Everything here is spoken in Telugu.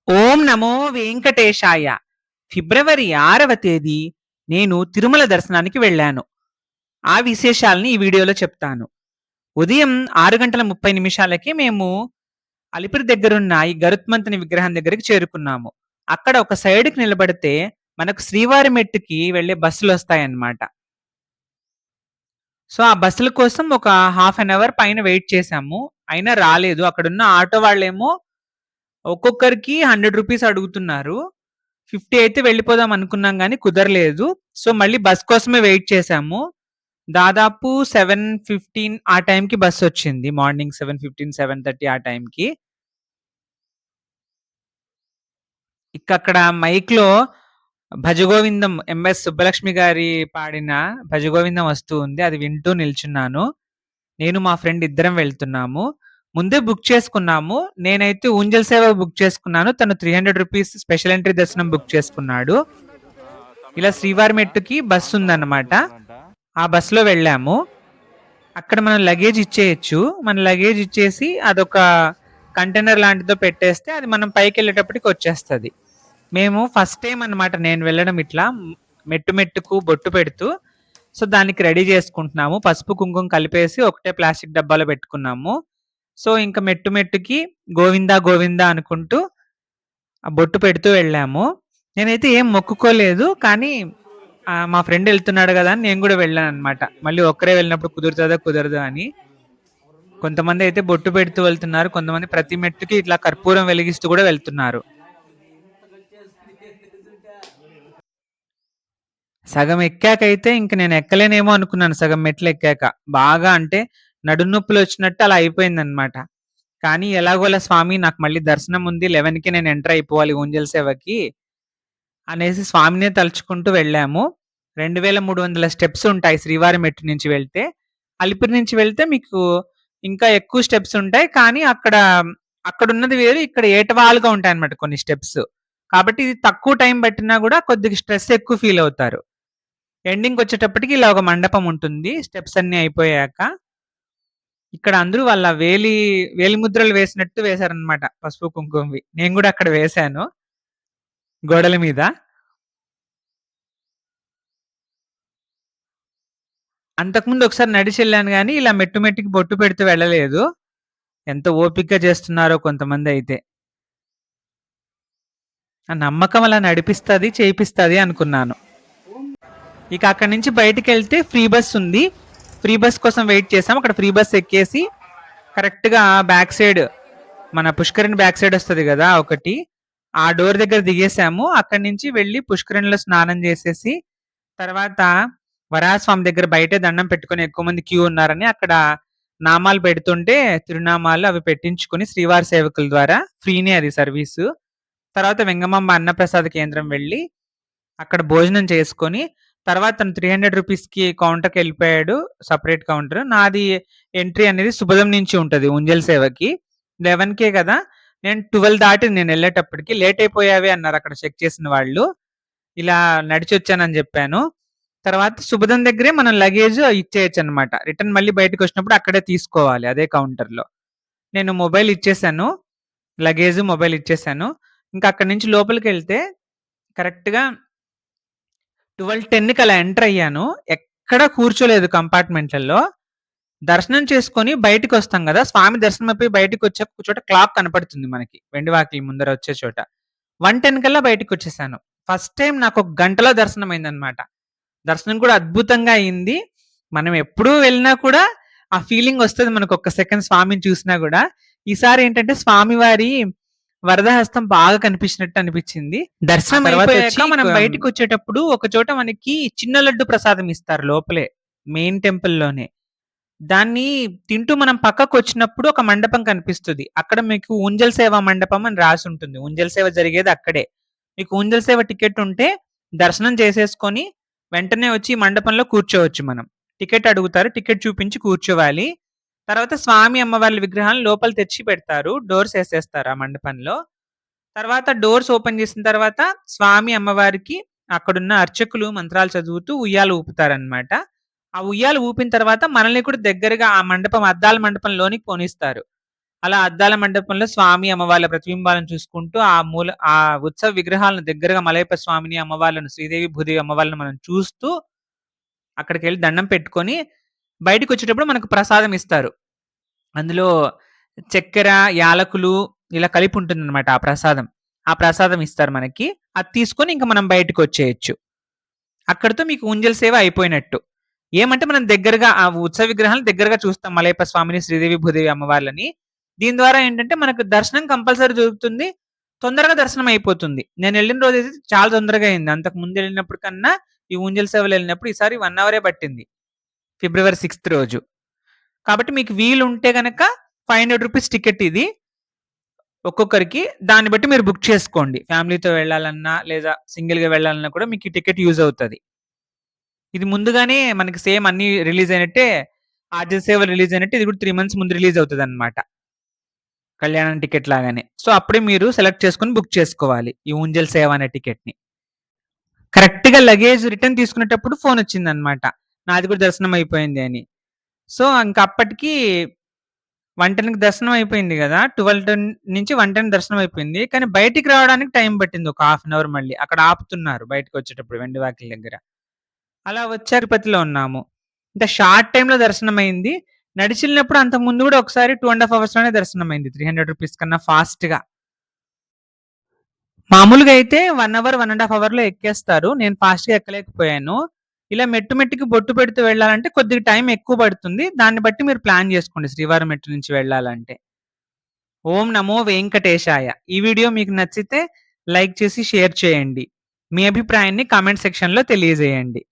ఓం నమో వెంకటేశాయ. ఫిబ్రవరి 6వ తేదీ నేను తిరుమల దర్శనానికి వెళ్ళాను. ఆ విశేషాల్ని ఈ వీడియోలో చెప్తాను. ఉదయం 6:30 మేము అలిపిరి దగ్గరున్న ఈ గరుత్మంతుని విగ్రహం దగ్గరికి చేరుకున్నాము. అక్కడ ఒక సైడ్‌కి నిలబడితే మనకు శ్రీవారి మెట్టుకి వెళ్ళే బస్సులొస్తాయన్నమాట. సో, ఆ బస్సుల కోసం ఒక హాఫ్ అన్ అవర్ పైన వెయిట్ చేశాము. అయినా రాలేదు. అక్కడున్న ఆటో వాళ్ళేమో ఒక్కొక్కరికి రూ. 100 అడుగుతున్నారు. 50 అయితే వెళ్ళిపోదాం అనుకున్నాం గానీ కుదరలేదు. సో, మళ్ళీ బస్ కోసమే వెయిట్ చేశాము. దాదాపు 7:15 ఆ టైంకి బస్సొచ్చింది. మార్నింగ్ 7:15, 7:30 ఆ టైంకి. అక్కడ మైక్‌లో భజగోవిందం ఎంఎస్ సుబ్బలక్ష్మి గారి పాడిన భజగోవిందం వస్తూ ఉంది. అది వింటూ నిల్చున్నాను. నేను మా ఫ్రెండ్ ఇద్దరం వెళ్తున్నాము. ముందే బుక్ చేసుకున్నాము. నేనైతే ఊంజల్ సేవ బుక్ చేసుకున్నాను. తను రూ. 300 స్పెషల్ ఎంట్రీ దర్శనం బుక్ చేసుకున్నాడు. ఇలా శ్రీవారి మెట్టుకి బస్సుందన్నమాట. ఆ బస్‌లో వెళ్ళాము. అక్కడ మనం లగేజ్ ఇచ్చేయొచ్చు. మన లగేజ్ ఇచ్చేసి అదొక కంటైనర్ లాంటిదో పెట్టేస్తే అది మనం పైకెళ్ళేటప్పటికి వచ్చేస్తది. మేము ఫస్ట్ టైమ్ అన్నమాట నేను వెళ్ళడం ఇట్లా మెట్టు మెట్టుకు బొట్టు పెడుతూ. సో, దానికి రెడీ చేసుకుంటున్నాము. పసుపు, కుంకుమ కలిపేసి ఒకటే ప్లాస్టిక్ డబ్బాలో పెట్టుకున్నాము. సో, ఇంక మెట్టు మెట్టుకి గోవిందా గోవిందా అనుకుంటూ ఆ బొట్టు పెడుతూ వెళ్ళాము. నేనైతే ఏం మొక్కుకోలేదు. కానీ మా ఫ్రెండ్ ఎళ్తున్నాడు గదా అని నేను గూడా వెళ్ళాననమాట. మళ్ళీ ఒక్కరే వెళ్ళినప్పుడు కుదురుతదో, కుదరదో అని. కొంతమందయితే బొట్టు పెడుతూ వెళ్తున్నారు. కొంతమంది ప్రతి మెట్టుకి ఇట్లా కర్పూరం వెలిగిస్తూ గూడా వెళ్తున్నారు. సగం ఎక్కాకైతే ఇంక నేను ఎక్కలేనేమో అనుకున్నాను సగం మెట్లెక్కాక. బాగా అంటే నడుం నొప్పులొచ్చినట్టు అలా అయిపోయిందనమాట. కానీ ఎలాగోలా స్వామి నాకు మళ్ళీ దర్శనం ఉంది. 11కి నేను ఎంటర్ అయిపోవాలి ఊంజల్ సేవకి అనేసి స్వామినే తలుచుకుంటూ వెళ్ళాము. 2300 స్టెప్స్ ఉంటాయి శ్రీవారి మెట్టు నుంచి వెళ్తే. అలిపిరి నుంచి వెళ్తే మీకు ఇంకా ఎక్కువ స్టెప్స్ ఉంటాయి. కానీ అక్కడున్నది వేరు. ఇక్కడ ఏటవాలుగా ఉంటాయన్నమాట కొన్ని స్టెప్స్. కాబట్టి ఇది తక్కువ టైం పట్టినా గూడా కొద్దిగా స్ట్రెస్ ఎక్కువ ఫీల్ అవుతారు. ఎండింగ్‌కొచ్చేటప్పటికి ఇలా ఒక మండపం ఉంటుంది. స్టెప్స్ అన్నీ అయిపోయాక. ఇక్కడ అందరూ వాళ్ళ వేలి ముద్రలు వేసినట్టు వేశారన్నమాట. పసుపు, కుంకుమవి. నేను గూడా అక్కడ వేశాను. గోడల మీద. అంతకుముందు ఒకసారి నడిచెళ్ళాను గానీ, ఇలా మెట్టు మెట్టుకి బొట్టు పెడుతూ వెళ్ళలేదు. ఎంత ఓపికగా చేస్తున్నారో కొంతమందయితే. ఆ నమ్మకం అలా నడిపిస్తది, చేపిస్తది అనుకున్నాను. ఇక అక్కడి నుంచి బయటికెళ్తే ఫ్రీ బస్ ఉంది. ఫ్రీ బస్ కోసం వెయిట్ చేసాం. అక్కడ ఫ్రీ బస్ ఎక్కేసి కరెక్ట్‌గా బ్యాక్ సైడ్ మన పుష్కరిణి బ్యాక్ సైడ్ వస్తది గదా! ఒకటి. ఆ డోర్ దగ్గర దిగేసాము. అక్కడి నుంచి వెళ్లి పుష్కరిణిలో స్నానం చేసేసి, తర్వాత వరాహస్వామి దగ్గర బయటే దండం పెట్టుకొని ఎక్కువ మంది క్యూ ఉన్నారని అక్కడ నామాలు పెడుతుంటే తిరునామాలు అవి పెట్టించుకొని శ్రీవారి సేవకుల ద్వారా ఫ్రీనే అది సర్వీసు. తర్వాత వెంగమాంబ అన్నప్రసాద కేంద్రం వెళ్ళి అక్కడ భోజనం చేసుకొని తర్వాత తను రూ. 300కి కౌంటర్‌కెళ్ళిపోయాడు. Separate counter. నాది ఎంట్రీ అనేది సుభదం నుంచి ఉంటది ఉంజల్ సేవకి. 11:00కే కదా! నేను 12 దాటింది నేనెళ్ళేటప్పటికి. లేట్ అయిపోయావే అన్నారు అక్కడ చెక్ చేసిన వాళ్ళు. ఇలా నడిచొచ్చానని జెప్పాను. తర్వాత సుభదం దగ్గరే మనం లగేజ్ ఇచ్చేయొచ్చనమాట. రిటర్న్ మళ్ళీ బయటకొచ్చినప్పుడు అక్కడే తీసుకోవాలి అదే కౌంటర్‌లో. నేను మొబైల్ ఇచ్చేసాను. లగేజు, మొబైల్ ఇచ్చేసాను. ఇంకా అక్కడి నుంచి లోపలికెళ్తే కరెక్ట్‌గా 12:10కి అలా ఎంటర్ అయ్యాను. ఎక్కడ కూర్చోలేదు కంపార్ట్మెంట్‌లలో. దర్శనం చేసుకొని బయటికొస్తాం గదా! స్వామి దర్శనం అయిపోయి బయటికొచ్చాక ఒక చోట క్లాక్ కనపడుతుంది మనకి. వెండి వాకిలి ముందర వచ్చే చోట. 1:10 కల్లా బయటికొచ్చేసాను. ఫస్ట్ టైమ్ నాకొక గంటలో దర్శనం అయిందనమాట. దర్శనం కూడా అద్భుతంగా అయింది. మనం ఎప్పుడూ వెళ్ళినా కూడా ఆ ఫీలింగ్ వస్తది మనకు ఒక్క సెకండ్ స్వామిని చూసినా గూడా. ఈసారి ఏంటంటే స్వామివారి వరద హస్తం బాగా కనిపించినట్టు అనిపించింది. దర్శనం అయిపోయాక మనం బయటికొచ్చేటప్పుడు ఒక చోట మనకి చిన్న లడ్డు ప్రసాదం ఇస్తారు లోపలే. మెయిన్ టెంపుల్‌లోనే. దాన్ని తింటూ మనం పక్కకొచ్చినప్పుడు ఒక మండపం కనిపిస్తది. అక్కడ మీకు ఊంజల్ సేవ మండపం అని రాసుంటుంది. ఊంజల్ సేవ జరిగేది అక్కడే. మీకు ఊంజల్ సేవ టికెట్ ఉంటే దర్శనం చేసేసుకొని వెంటనే వచ్చి ఈ మండపంలో కూర్చోవచ్చు మనం. టికెట్ అడుగుతారు. టికెట్ చూపించి కూర్చోవాలి. తర్వాత స్వామి, అమ్మవార్ల విగ్రహాలను లోపల తెచ్చి పెడతారు. డోర్స్ ఏసేస్తారు ఆ మండపంలో. తర్వాత డోర్స్ ఓపెన్ చేసిన తర్వాత స్వామి, అమ్మవారికి అక్కడున్న అర్చకులు మంత్రాలు చదువుతూ ఉయ్యాల ఊపుతారనమాట. ఆ ఉయ్యాల ఊపిన తర్వాత మనల్ని కూడా దగ్గరగా ఆ మండపం అద్దాల మండపంలోనికి పోనిస్తారు. అలా అద్దాల మండపంలో స్వామి, అమ్మవార్ల ప్రతిబింబాలను చూసుకుంటూ ఆ ఉత్సవ విగ్రహాలను దగ్గరగా మలయప్ప స్వామిని, అమ్మవార్లను శ్రీదేవి, భూదేవి అమ్మవార్లను మనం చూస్తూ అక్కడికెళ్ళి దండం పెట్టుకొని బయటికొచ్చేటప్పుడు మనకు ప్రసాదం ఇస్తారు. అందులో చక్కెర, యాలకులు ఇలా కలిపి ఉంటుందన్నమాట ఆ ప్రసాదం. ఆ ప్రసాదం ఇస్తారు మనకి. అది తీసుకొని ఇంక మనం బయటికొచ్చేయొచ్చు. అక్కడితో మీకు ఊంజల్ సేవ అయిపోయినట్టు. ఏమంటే మనం దగ్గరగా ఆ ఉత్సవ విగ్రహాలను దగ్గరగా చూస్తాం మలయప్ప స్వామిని, శ్రీదేవి, భూదేవి అమ్మవార్లని. దీని ద్వారా ఏంటంటే మనకు దర్శనం కంపల్సరీ దొరుకుతుంది. తొందరగా దర్శనం అయిపోతుంది. నేనెళ్ళిన రోజైతే చాలా తొందరగా అయింది. అంతకు ముందెళ్ళినప్పుడు కన్నా ఈ ఊంజల్ సేవలో ఎళ్ళినప్పుడు ఈసారి 1 అవరే పట్టింది. ఫిబ్రవరి 6థ్ రోజు. కాబట్టి మీకు వీలుంటే గనక రూ. 500 టికెట్ ఇది. ఒక్కొక్కరికి. దాన్ని బట్టి మీరు బుక్ చేసుకోండి. ఫ్యామిలీతో వెళ్ళాలన్నా, లేదా సింగిల్‌గా వెళ్ళాలన్నా కూడా మీకు ఈ టికెట్ యూజ్ అవుతది. ఇది ముందుగానే మనకి సేమ్ అన్నీ రిలీజ్ అయినట్టే 'ఆర్జే సేవ' రిలీజ్ అయినట్టు ఇది కూడా 3 మంత్స్ ముందు రిలీజ్ అవుతదన్నమాట. కళ్యాణం టికెట్ లాగానే. సో, అప్పుడే మీరు సెలెక్ట్ చేసుకొని బుక్ చేసుకోవాలి. ఈ 'ఊంజల్ సేవ' అనే టికెట్‌ని. కరెక్ట్‌గా లగేజ్ రిటర్న్ తీసుకునేటప్పుడు ఫోనొచ్చిందన్నమాట. నాది కూడా దర్శనం అయిపోయింది అని. సో, ఇంక అప్పటికి 1:10కి దర్శనం అయిపోయింది గదా! 12:10 నుంచి 1:10 దర్శనం అయిపోయింది. కానీ బయటికి రావడానికి టైం పట్టింది ఒక హాఫ్ అన్ అవర్ మళ్ళీ. అక్కడ ఆపుతున్నారు బయటికొచ్చేటప్పుడు వెండివాకిలి దగ్గర. అలా వచ్చాక తిరుపతిలో ఉన్నాము. ఇంకా షార్ట్ టైమ్‌లో దర్శనమైంది. నడిచెళ్ళినప్పుడు అంతకు ముందు గూడా ఒకసారి 2 ½ అవర్స్‌లోనే దర్శనమైంది. రూ. 300 కన్నా ఫాస్ట్‌గా. మామూలుగా అయితే 1 అవర్, 1 ½ అవర్‌లో ఎక్కేస్తారు. నేను ఫాస్ట్‌గా ఎక్కలేకపోయాను. ఇలా మెట్టు మెట్టుకి బొట్టు పెడుతూ వెళ్ళాలంటే కొద్దిగా టైం ఎక్కువ పడుతుంది. దాన్ని బట్టి మీరు ప్లాన్ జేసుకోండి శ్రీవారం మెట్టు నుంచి వెళ్ళాలంటే. ఓం నమో వెంకటేశాయ! ఈ వీడియో మీకు నచ్చితే లైక్ చేసి షేర్ చేయండి. మీ అభిప్రాయాన్ని కామెంట్ సెక్షన్‌లో తెలియజేయండి.